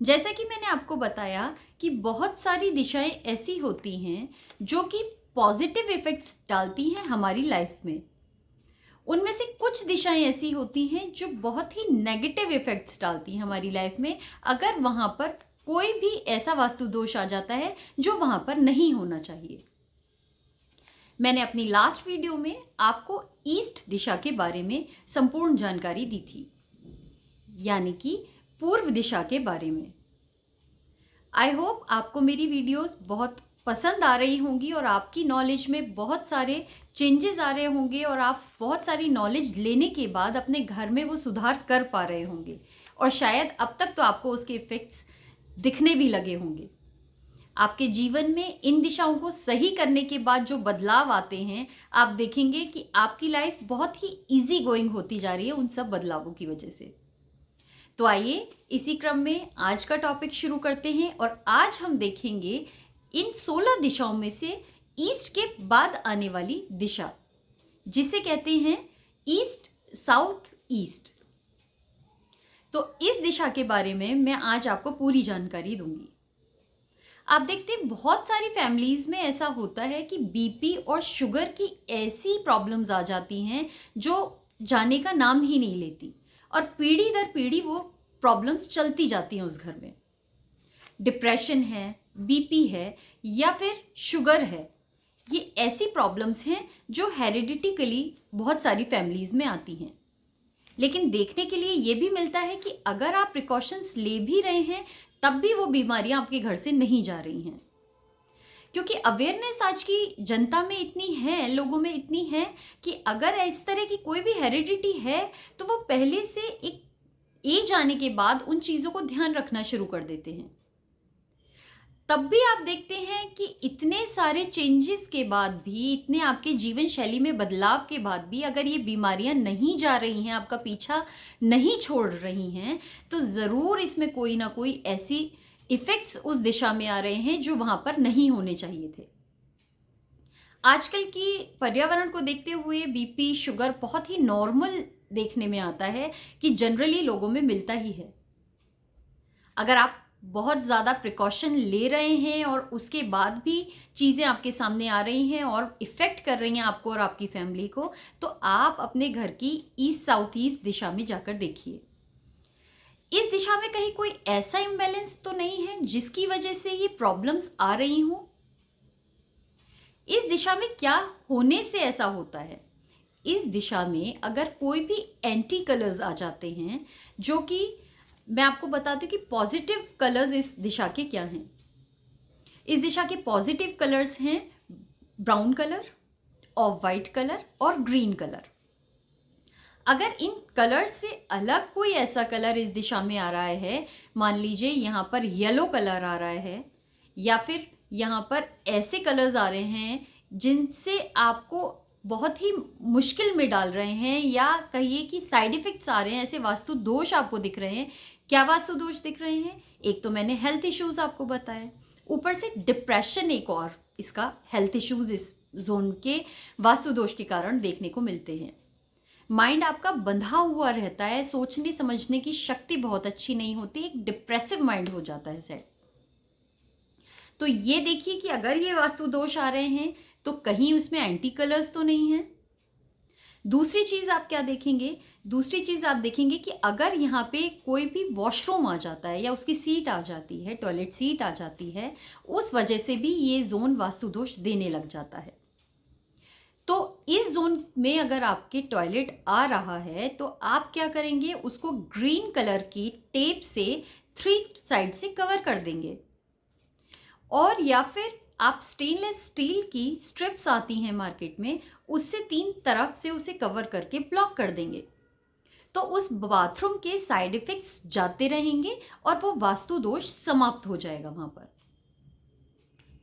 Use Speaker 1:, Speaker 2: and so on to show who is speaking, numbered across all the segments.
Speaker 1: जैसा कि मैंने आपको बताया कि बहुत सारी दिशाएं ऐसी होती हैं जो कि पॉजिटिव इफ़ेक्ट्स डालती हैं हमारी लाइफ में। उनमें से कुछ दिशाएं ऐसी होती हैं जो बहुत ही नेगेटिव इफ़ेक्ट्स डालती हैं हमारी लाइफ में, अगर वहाँ पर कोई भी ऐसा वास्तु दोष आ जाता है जो वहाँ पर नहीं होना चाहिए। मैंने अपनी लास्ट वीडियो में आपको ईस्ट दिशा के बारे में संपूर्ण जानकारी दी थी, यानी कि पूर्व दिशा के बारे में। आई होप आपको मेरी वीडियोस बहुत पसंद आ रही होंगी और आपकी नॉलेज में बहुत सारे चेंजेस आ रहे होंगे और आप बहुत सारी नॉलेज लेने के बाद अपने घर में वो सुधार कर पा रहे होंगे, और शायद अब तक तो आपको उसके इफ़ेक्ट्स दिखने भी लगे होंगे। आपके जीवन में इन दिशाओं को सही करने के बाद जो बदलाव आते हैं, आप देखेंगे कि आपकी लाइफ बहुत ही इजी गोइंग होती जा रही है उन सब बदलावों की वजह से। तो आइए इसी क्रम में आज का टॉपिक शुरू करते हैं, और आज हम देखेंगे इन 16 दिशाओं में से ईस्ट के बाद आने वाली दिशा, जिसे कहते हैं ईस्ट साउथ ईस्ट। तो इस दिशा के बारे में मैं आज आपको पूरी जानकारी दूंगी। आप देखते हैं बहुत सारी फैमिलीज में ऐसा होता है कि बीपी और शुगर की ऐसी प्रॉब्लम्स आ जाती हैं जो जाने का नाम ही नहीं लेती, और पीढ़ी दर पीढ़ी वो प्रॉब्लम्स चलती जाती हैं उस घर में। डिप्रेशन है, बीपी है या फिर शुगर है, ये ऐसी प्रॉब्लम्स हैं जो हेरिडिटिकली बहुत सारी फैमिलीज में आती हैं। लेकिन देखने के लिए ये भी मिलता है कि अगर आप प्रिकॉशंस ले भी रहे हैं तब भी वो बीमारियां आपके घर से नहीं जा रही हैं, क्योंकि अवेयरनेस आज की जनता में इतनी है, लोगों में इतनी है कि अगर इस तरह की कोई भी हेरिडिटी है तो वो पहले से एक एज आने के बाद उन चीज़ों को ध्यान रखना शुरू कर देते हैं। तब भी आप देखते हैं कि इतने सारे चेंजेस के बाद भी, इतने आपके जीवन शैली में बदलाव के बाद भी अगर ये बीमारियां नहीं जा रही हैं, आपका पीछा नहीं छोड़ रही हैं, तो ज़रूर इसमें कोई ना कोई ऐसी इफ़ेक्ट्स उस दिशा में आ रहे हैं जो वहाँ पर नहीं होने चाहिए थे। आजकल की पर्यावरण को देखते हुए बीपी शुगर बहुत ही नॉर्मल देखने में आता है कि जनरली लोगों में मिलता ही है। अगर आप बहुत ज़्यादा प्रिकॉशन ले रहे हैं और उसके बाद भी चीज़ें आपके सामने आ रही हैं और इफ़ेक्ट कर रही हैं आपको और आपकी फैमिली को, तो आप अपने घर की ईस्ट साउथ ईस्ट दिशा में जाकर देखिए। इस दिशा में कहीं कोई ऐसा इम्बैलेंस तो नहीं है जिसकी वजह से ये प्रॉब्लम्स आ रही हों। इस दिशा में क्या होने से ऐसा होता है? इस दिशा में अगर कोई भी एंटी कलर्स आ जाते हैं, जो कि मैं आपको बताती हूँ कि पॉजिटिव कलर्स इस दिशा के क्या हैं। इस दिशा के पॉजिटिव कलर्स हैं brown colour, of white colour और ग्रीन कलर। अगर इन कलर्स से अलग कोई ऐसा कलर इस दिशा में आ रहा है, मान लीजिए यहाँ पर येलो कलर आ रहा है, या फिर यहाँ पर ऐसे कलर्स आ रहे हैं जिनसे आपको बहुत ही मुश्किल में डाल रहे हैं, या कहिए कि साइड इफ़ेक्ट्स आ रहे हैं, ऐसे वास्तु दोष आपको दिख रहे हैं। क्या वास्तु दोष दिख रहे हैं? एक तो मैंने हेल्थ इश्यूज़ आपको बताए, ऊपर से डिप्रेशन एक और इसका हेल्थ इश्यूज़ इस जोन के वास्तु दोष के कारण देखने को मिलते हैं। माइंड आपका बंधा हुआ रहता है, सोचने समझने की शक्ति बहुत अच्छी नहीं होती, एक डिप्रेसिव माइंड हो जाता है सेट। तो ये देखिए कि अगर ये वास्तु दोष आ रहे हैं तो कहीं उसमें एंटी कलर्स तो नहीं है। दूसरी चीज़ आप क्या देखेंगे? दूसरी चीज़ आप देखेंगे कि अगर यहाँ पे कोई भी वॉशरूम आ जाता है या उसकी सीट आ जाती है, टॉयलेट सीट आ जाती है, उस वजह से भी ये जोन वास्तु दोष देने लग जाता है। तो इस जोन में अगर आपके टॉयलेट आ रहा है तो आप क्या करेंगे? उसको ग्रीन कलर की टेप से 3 साइड से कवर कर देंगे, और या फिर आप स्टेनलेस स्टील की स्ट्रिप्स आती हैं मार्केट में, उससे 3 तरफ से उसे कवर करके ब्लॉक कर देंगे। तो उस बाथरूम के साइड इफ़ेक्ट्स जाते रहेंगे और वो वास्तु दोष समाप्त हो जाएगा वहाँ पर।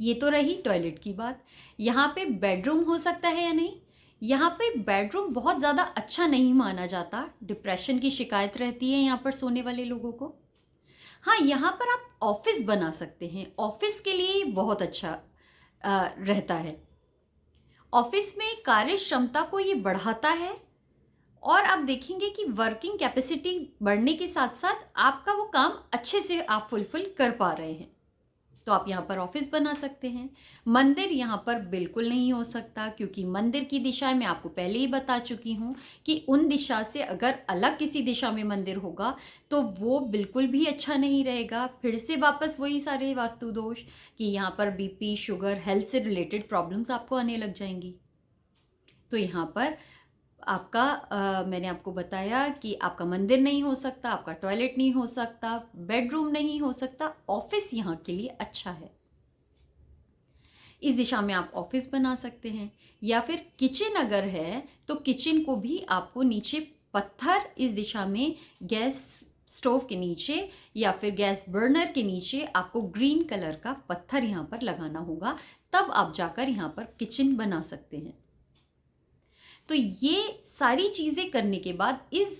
Speaker 1: ये तो रही टॉयलेट की बात। यहाँ पे बेडरूम हो सकता है या नहीं? यहाँ पे बेडरूम बहुत ज़्यादा अच्छा नहीं माना जाता, डिप्रेशन की शिकायत रहती है यहाँ पर सोने वाले लोगों को। हाँ, यहाँ पर आप ऑफिस बना सकते हैं, ऑफिस के लिए बहुत अच्छा रहता है। ऑफिस में कार्य क्षमता को ये बढ़ाता है, और आप देखेंगे कि वर्किंग कैपेसिटी बढ़ने के साथ साथ आपका वो काम अच्छे से आप फुलफिल कर पा रहे हैं। तो आप यहाँ पर ऑफिस बना सकते हैं। मंदिर यहाँ पर बिल्कुल नहीं हो सकता, क्योंकि मंदिर की दिशा मैं आपको पहले ही बता चुकी हूँ कि उन दिशा से अगर अलग किसी दिशा में मंदिर होगा तो वो बिल्कुल भी अच्छा नहीं रहेगा। फिर से वापस वही सारे वास्तु दोष कि यहाँ पर बीपी, शुगर, हेल्थ से रिलेटेड प्रॉब्लम्स आपको आने लग जाएंगी। तो यहाँ पर आपका मैंने आपको बताया कि आपका मंदिर नहीं हो सकता, आपका टॉयलेट नहीं हो सकता, बेडरूम नहीं हो सकता, ऑफिस यहाँ के लिए अच्छा है। इस दिशा में आप ऑफिस बना सकते हैं। या फिर किचन अगर है तो किचन को भी आपको नीचे पत्थर, इस दिशा में गैस स्टोव के नीचे या फिर गैस बर्नर के नीचे आपको ग्रीन कलर का पत्थर यहाँ पर लगाना होगा, तब आप जाकर यहाँ पर किचन बना सकते हैं। तो ये सारी चीज़ें करने के बाद इस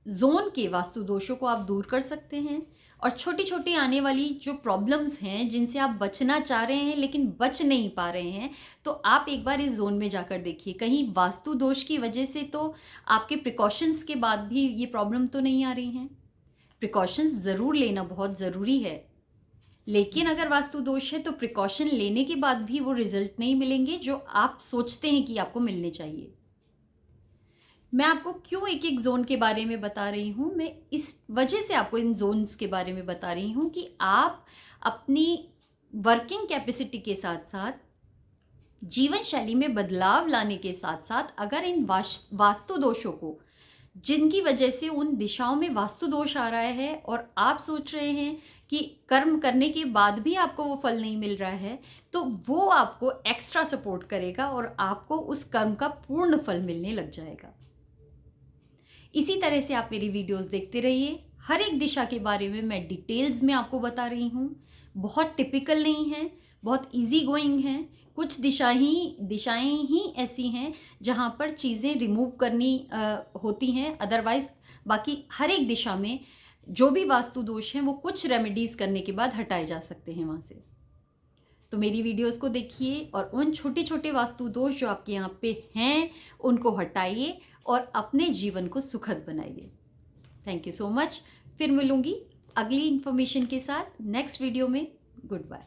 Speaker 1: जोन के वास्तु दोषों को आप दूर कर सकते हैं। और छोटी छोटी आने वाली जो प्रॉब्लम्स हैं जिनसे आप बचना चाह रहे हैं लेकिन बच नहीं पा रहे हैं, तो आप एक बार इस जोन में जाकर देखिए, कहीं वास्तु दोष की वजह से तो आपके प्रिकॉशंस के बाद भी ये प्रॉब्लम तो नहीं आ रही हैं। प्रिकॉशंस ज़रूर लेना बहुत ज़रूरी है, लेकिन अगर वास्तु दोष है तो प्रिकॉशन लेने के बाद भी वो रिजल्ट नहीं मिलेंगे जो आप सोचते हैं कि आपको मिलने चाहिए। मैं आपको क्यों एक एक जोन के बारे में बता रही हूँ, मैं इस वजह से आपको इन जोन्स के बारे में बता रही हूँ कि आप अपनी वर्किंग कैपेसिटी के साथ साथ जीवन शैली में बदलाव लाने के साथ साथ अगर इन वास्तु दोषों को, जिनकी वजह से उन दिशाओं में वास्तु दोष आ रहा है और आप सोच रहे हैं कि कर्म करने के बाद भी आपको वो फल नहीं मिल रहा है, तो वो आपको एक्स्ट्रा सपोर्ट करेगा और आपको उस कर्म का पूर्ण फल मिलने लग जाएगा। इसी तरह से आप मेरी वीडियोस देखते रहिए। हर एक दिशा के बारे में मैं डिटेल्स में आपको बता रही हूँ। बहुत टिपिकल नहीं है, बहुत इजी गोइंग है। कुछ दिशाएं ही ऐसी हैं जहाँ पर चीज़ें रिमूव करनी होती हैं, अदरवाइज बाकी हर एक दिशा में जो भी वास्तु दोष हैं वो कुछ रेमेडीज़ करने के बाद हटाए जा सकते हैं वहाँ से। तो मेरी वीडियोस को देखिए और उन छोटे छोटे वास्तु दोष जो आपके यहाँ पे हैं उनको हटाइए और अपने जीवन को सुखद बनाइए। Thank you so much. फिर मिलूंगी अगली इन्फॉर्मेशन के साथ नेक्स्ट वीडियो में। Good bye.